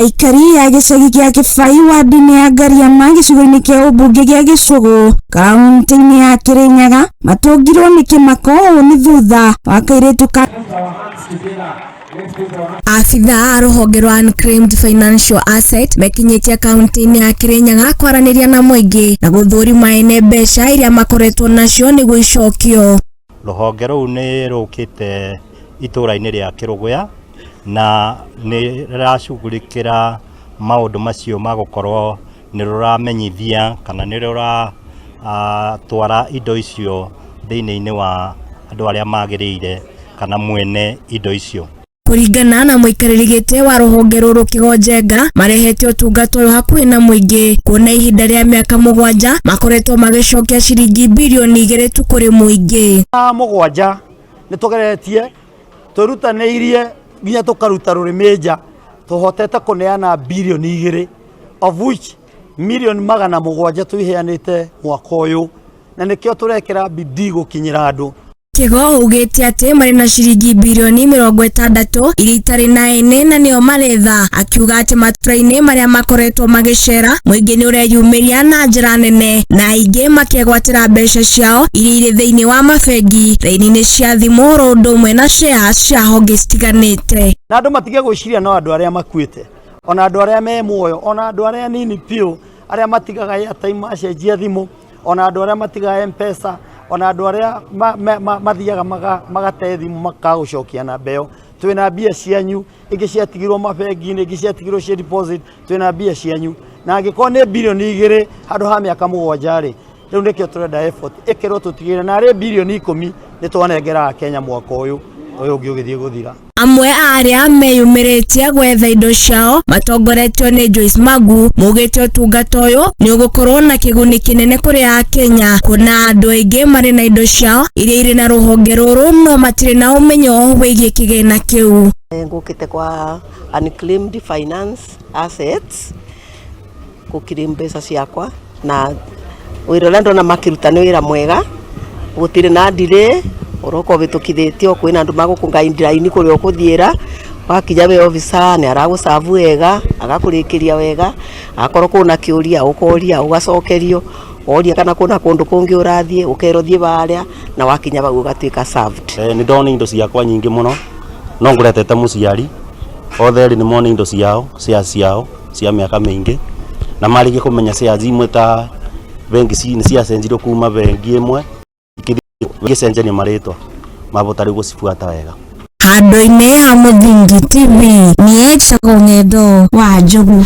Aikari ya gĩcagi gĩa Kĩbai wadi-inĩ ya Ngariama gĩcigo-inĩ kĩa ũmbunge gĩa Gĩcũgũ kaunti-inĩ ya Kĩrĩnyaga matũngirwo nĩ kĩmako ũũ nĩ thutha wa kairĩtu ka Afitha a rũhonge rwa Unclaimed Financial Asset mekinyĩtie kaunti-inĩ ya Kĩrĩnyaga kwaranĩria na mũingĩ na gũthũrima ene mbeca iria makoretwo nacio nĩguo icokio. Rũhonge rũu nĩ rũkĩte itũra-inĩ rĩa Kĩrũgũya na nĩ rũracugurĩkĩra maũndũ macio ma gũkorwo nĩ rũramenyithia kana nĩ rũratwara indo icio thĩinĩ wa andũ arĩa magĩrĩire kana mwene indo icio. Kũringana na mũikarĩri gĩtĩ wa rũhonge rũrũ Kĩgo Njenga, marehete ũtungata ũyũ hakuhĩ na mũingĩ kuona ihinda rĩa mĩaka 7 makoretwo magĩcokia ciringi bilioni 2 tu kũrĩ mũingĩ. 7 nĩ tũgeretie tũrutanĩirie nginya tũkaruta rũrĩmĩ nja tũhotete kũneana bilioni 2 of which milioni 700 tũiheanĩte mwaka ũyũ na nĩkĩo tũrekĩra bidii gũkinyĩra andũ. Kĩgo ugĩte atĩ marĩ na ciringi bilioni 60 iria itarĩ na ene na nĩo maretha, akiuga atĩ matũra-inĩ marĩa makoretwo magĩcera mũingĩ nĩ ũreyumĩria na njĩra nene na aingĩ makĩgwatĩra mbeca ciao iria irĩ thĩinĩ wa mabengi, raini-inĩ cia thimũ oro ũndũ ũmwe na shares cia honge citiganĩte. Na andũ matige gwĩciria no andũ arĩa makuĩte, ona andũ arĩa me muoyo, ona andũ arĩa nini piũ arĩa matigaga airtime macenjia thimũ, ona andũ arĩa matigaga M-Pesa, ona andũ arĩa mathiaga magate thimũ makagũcokia na mbeo. Twĩna mbia cianyu, ingĩ ciatigirwo mabengi-inĩ, ingĩ ciatigirwo cia deposit, twĩna mbia cianyu. Na angĩkorwo nĩ bilioni 2 handũ ha mĩaka 7 rĩu nĩkĩo tũrenda effort ĩkĩrwo tũtigĩre na arĩ bilioni 10 nĩ twanengeraga Kenya mwaka ũyũ ũngĩ ũgĩthiĩ gũthira. Amwe arĩa meyumĩrĩtie gwetha indo ciao matongoretio nĩ Joyce Magu maugĩte ũtungata ũyũ nĩ ũgũkorwo na kĩguni kĩnene kũrĩ Akenya, kuona andũ aingĩ marĩ na indo ciao iria irĩ na rũhonge rũrũ no matirĩ na ũmenyo wĩgiĩ kĩgĩna kĩu. Ngũkĩte kwa Unclaimed Finance Assets gũkiri mbeca ciakwa na wĩra ũrĩa ndona makĩruta nĩ wĩra mwega, gũtirĩ na delay. Uroko bitukithitio kwina andu magũkũngaindira ini kũrĩa ũkũthiĩra wakinya we officer nĩ aragũsavu wega agakũrĩkĩria wega, akorwo kuna kĩũria ũkoria ũgacokerio, oria kana kuna kũndũ kũngĩ ũrathiĩ ũkerwo thiĩ barĩa na wakinya bau ũgatuĩka served. Nĩ ndona indo ciakwa nyingĩ mũno no ngũretete mũciari othe nĩ mona indo ciao cia mĩaka mĩingĩ na marĩkia kũmenya shares imwe ta bengi nĩ ciacenjirwo kuma bengi ĩmwe gĩcenjania marĩtwa mabotari gũcibuata wega. Handũ-inĩ ya Mũthingi TV niĩ Chagong'endo wa Njogu.